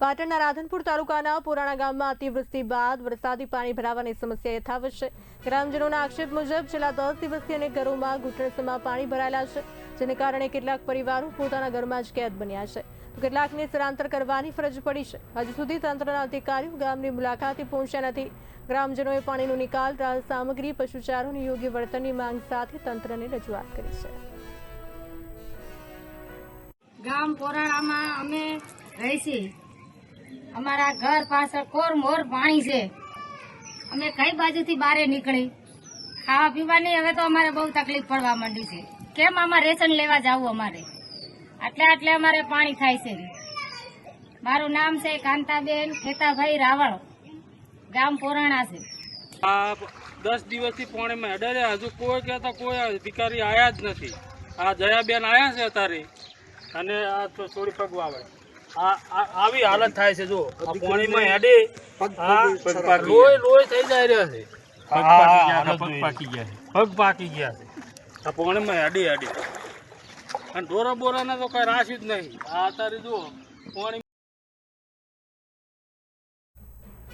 પાટણના રાધનપુર તાલુકાના પુરાણા ગામમાં અતિવૃષ્ટિ બાદ વરસાદી પાણી ભરાવાની સમસ્યા યથાવત છે। ગ્રામજનોના આક્ષેપ મુજબ છેલ્લા 10 દિવસથી અનેક ઘરોમાં ઘૂંટણસમાં પાણી ભરાયેલા છે, જેને કારણે કેટલાક પરિવારો પોતાના ઘરમાં જ કેદ બન્યા છે, તો કેટલાકને સ્થળાંતર કરવાની ફરજ પડી છે। હજુ સુધી તંત્રના અધિકારીઓ ગામની મુલાકાતે પહોંચ્યા નથી। ગ્રામજનોએ પાણીનો નિકાલ, રાહત સામગ્રી, પશુચારોની યોગ્ય વળતરની માંગ સાથે તંત્રને રજૂઆત કરી છે। ગામ પોરાણામાં અમે રહી છીએ। અમારા ઘર પાછળ કોરમોર પાણી છે। અમે કઈ બાજુથી બહાર નીકળી ખાવા પીવાની હવે તો અમારે બહુ તકલીફ પડવા માંડી છે। કેમ આમાં રેશન લેવા જવું અમારે આટલે અમારે પાણી થાય છે। મારું નામ છે કાંતાબેન ખેતાભાઈ રાવળ, ગામ પોરાણા છે। આ 10 દિવસથી પાણીમાં હેડે હજુ કોઈ કહેતા કોઈ અધિકારી આયા જ નથી। આ જયાબેન આયા છે અત્યારે અને આ થોડી પગવા આવે આવી હાલત થાય છે। જો આ પાણીમાં હેડે લોહી થઈ જાય રહ્યા છે, પગ પાકી ગયા છે આ પાણીમાં હેડી અને ઢોરા બોરાને તો કઈ રાખ્યું જ નહીં। આ અત્યારે જો પાણી